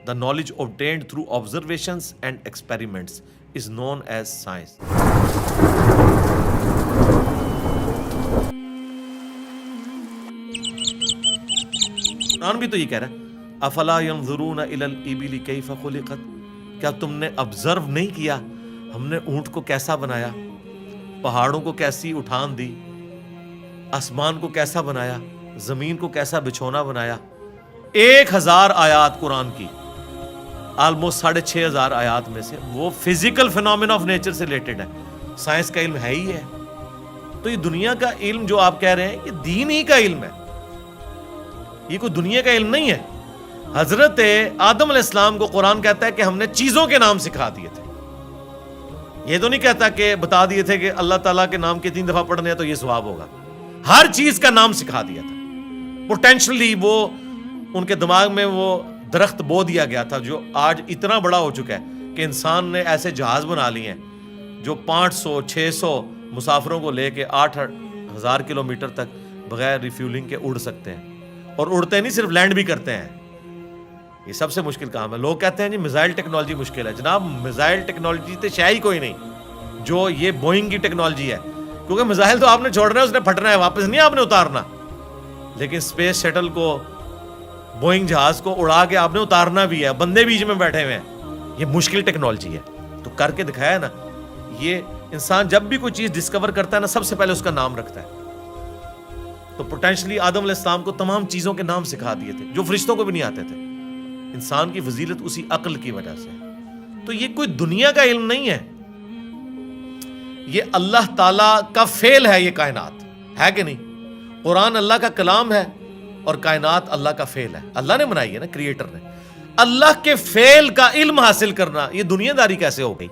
The knowledge obtained through observations and experiments is known as science. Quran भी तो ये कह रहा है अफला यंजुरून इलल इबिली कैफ खुलिकत, क्या तुमने ऑब्जर्व नहीं किया हमने ऊंट को कैसा बनाया, पहाड़ों को कैसी उठान दी, आसमान को कैसा बनाया, जमीन को कैसा बिछौना बनाया। 1000 आयात कुरान की, ऑलमोस्ट 6500 आयात में से वो फिजिकल फिनोमेना ऑफ नेचर से रिलेटेड है। साइंस का इल्म है ही है। तो ये दुनिया का इल्म जो आप कह रहे हैं ये दीन ही का इल्म है, ये कोई दुनिया का इल्म नहीं है। हजरत आदम अलैहिस्सलाम को कुरान कहता है कि हमने चीजों के नाम सिखा दिए थे। ये तो नहीं कहता कि बता दिए थे कि अल्लाह ताला के नाम के 3 दफा पढ़ने हैं तो ये सवाब होगा। हर चीज का नाम सिखा दिया था। पोटेंशियली वो उनके दिमाग में वो दरख्त बो दिया गया था जो आज इतना बड़ा हो चुका है कि इंसान ने ऐसे जहाज बना लिए हैं जो 500-600 मुसाफिरों को लेके 8000 किलोमीटर तक बगैर रिफ्यूलिंग के उड़ सकते हैं, और उड़ते नहीं सिर्फ लैंड भी करते हैं। ये सबसे मुश्किल काम है। लोग कहते हैं जी मिसाइल टेक्नोलॉजी मुश्किल है। जनाब मिसाइल टेक्नोलॉजी तो शायद ही कोई नहीं जो ये बोइंग की टेक्नोलॉजी है, क्योंकि मिसाइल तो आपने छोड़ना है, उसने फटना है, वापस नहीं आपने उतारना। लेकिन स्पेस शटल को, बोइंग जहाज को उड़ा के आपने उतारना भी है, बंदे बीच में बैठे हुए हैं। ये मुश्किल टेक्नोलॉजी है, तो करके दिखाया ना। ये इंसान जब भी कोई चीज डिस्कवर करता है ना, सबसे पहले उसका नाम रखता है। तो पोटेंशियली आदम अलैहिस्सलाम को तमाम चीजों के नाम सिखा दिए थे जो फरिश्तों को भी नहीं आते थे। इंसान की फजीलत उसी अक्ल की वजह से। तो ये कोई दुनिया का इल्म नहीं है, ये अल्लाह ताला का फेल है। ये कायनात है कि नहीं? कुरान अल्लाह का कलाम है और कायनात अल्लाह का फेल है। अल्लाह ने बनाई है ना, क्रिएटर ने। अल्लाह के फेल का इल्म हासिल करना ये दुनियादारी कैसे हो गई?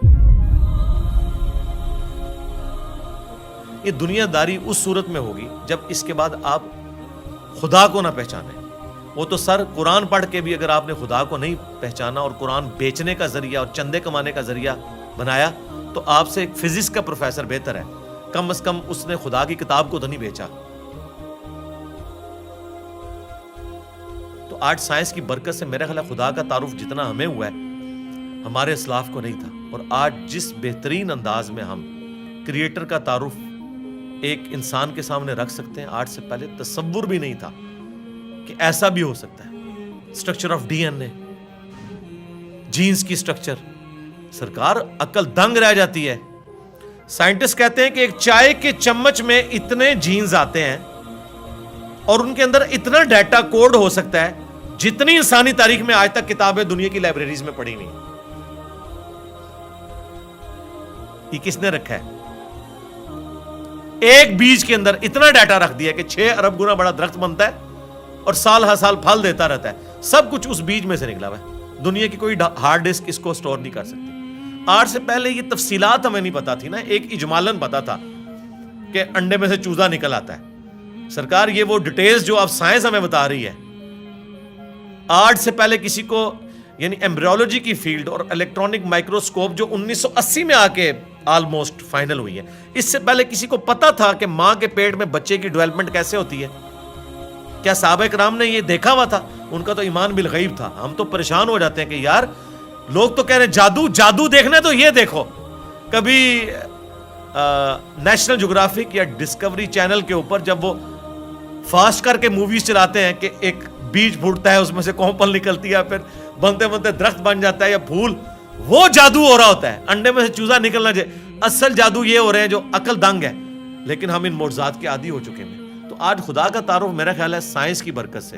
ये दुनियादारी उस सूरत में होगी जब इसके बाद आप खुदा को ना पहचाने। वो तो सर कुरान पढ़ के भी अगर आपने खुदा को नहीं पहचाना और कुरान बेचने का जरिया और चंदे कमाने का जरिया बनाया, तो आपसे एक फिजिक्स का प्रोफेसर बेहतर है। कम से कम उसने खुदा की किताब को तो नहीं बेचा। तो आज साइंस की बरकत से मेरा ख्याल खुदा का तारुफ जितना हमें हुआ है, हमारे इस्लाफ को नहीं था। और आज जिस बेहतरीन अंदाज में हम क्रिएटर का तारुफ एक इंसान के सामने रख सकते हैं, आज से पहले तसव्वुर भी नहीं था कि ऐसा भी हो सकता है। स्ट्रक्चर ऑफ डीएनए, जीन्स की स्ट्रक्चर, सरकार अकल दंग रह जाती है। साइंटिस्ट कहते हैं कि एक चाय के चम्मच में इतने जीन्स आते हैं और उनके अंदर इतना डाटा कोड हो सकता है जितनी इंसानी तारीख में आज तक किताबें दुनिया की लाइब्रेरीज में पड़ी हुई हैं। ये किसने रखा है? एक बीज के अंदर इतना डाटा रख दिया कि 6 अरब गुना बड़ा दरख्त बनता है और साल हर साल फल देता रहता है। सब कुछ उस बीज में से निकला हुआ है। दुनिया की कोई हार्ड डिस्क इसको स्टोर नहीं कर सकती। आज से पहले ये तफसीलात हमें नहीं पता थी ना। एक इजमालन पता था कि अंडे में से चूजा निकल आता है। सरकार ये वो डिटेल्स जो अब साइंस हमें बता रही है, आज से पहले किसी को, यानी एम्ब्रियोलॉजी की फील्ड और इलेक्ट्रॉनिक माइक्रोस्कोप जो 1980 में आके ऑलमोस्ट फाइनल हुई है, इससे पहले किसी को पता था कि मां के पेट में बच्चे की डेवलपमेंट कैसे होती है? क्या सहाबा इकराम ने ये देखा हुआ था? उनका तो ईमान बिल गैब था। हम तो परेशान हो जाते हैं कि यार लोग तो कह रहे हैं जादू जादू देखना है तो ये देखो। कभी नेशनल ज्योग्राफिक या डिस्कवरी चैनल के ऊपर जब वो फास्ट करके मूवीज चलाते हैं कि एक बीज फूटता है, उसमें से कोंपल निकलती है, फिर बनते बनते दरख्त बन जाता है या फूल, वो जादू हो रहा होता है। अंडे में से चूजा निकलना चाहिए। असल जादू ये हो रहे हैं जो अकल दंग है, लेकिन हम इन मोज़ात के आदी हो चुके हैं। तो आज खुदा का तारुफ मेरा ख्याल है साइंस की बरकत से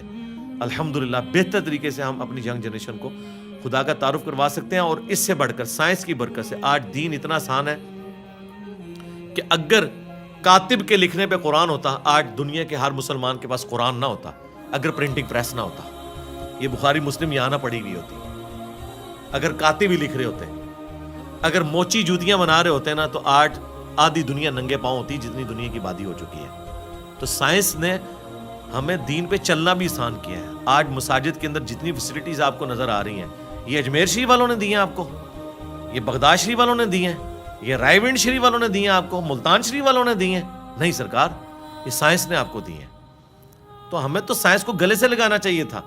अल्हम्दुलिल्लाह बेहतर तरीके से हम अपनी यंग जनरेशन को खुदा का तारुफ करवा सकते हैं। और इससे बढ़कर साइंस की बरकत से आज दीन इतना आसान है कि अगर कातिब के लिखने पे कुरान होता, आज दुनिया के हर मुसलमान के पास कुरान ना होता। अगर प्रिंटिंग प्रेस ना होता, ये बुखारी मुस्लिम यहाँ ना पड़ी हुई होती। अगर कातिब ही लिख रहे होते, अगर मोची जूतियां बना रहे होते ना, तो आज आधी दुनिया नंगे पांव होती जितनी दुनिया की आबादी हो चुकी है। तो साइंस ने हमें दीन पे चलना भी आसान किया है। आज मसाजिद के अंदर जितनी फैसिलिटीज आपको नजर आ रही हैं, ये अजमेर शरीफ वालों ने दी हैं आपको, ये बगदाद शरीफ वालों ने दी हैं, ये रायविंड शरीफ वालों ने दी हैं आपको, मुल्तान शरीफ वालों ने दी हैं? नहीं सरकार, ये साइंस ने आपको दी हैं। तो हमें तो साइंस को गले से लगाना चाहिए था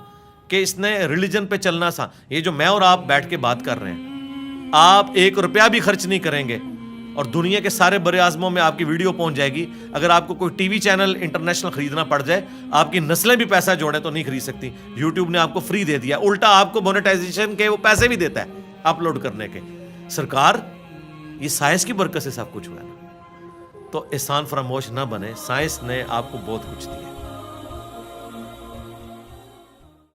کہ اس نے ریلیجن پہ چلنا سا. یہ جو میں اور آپ بیٹھ کے بات کر رہے ہیں, آپ 1 روپیہ بھی خرچ نہیں کریں گے اور دنیا کے سارے بر اعظموں میں آپ کی ویڈیو پہنچ جائے گی. اگر آپ کو کوئی ٹی وی چینل انٹرنیشنل خریدنا پڑ جائے, آپ کی نسلیں بھی پیسہ جوڑیں تو نہیں خرید سکتی. یوٹیوب نے آپ کو فری دے دیا, الٹا آپ کو مونیٹائزیشن کے وہ پیسے بھی دیتا ہے اپلوڈ کرنے کے. سرکار, یہ سائنس کی برکت سے سب کچھ ہوا ہے نا. تو احسان فراموش نہ بنے, سائنس نے آپ کو بہت کچھ دیا.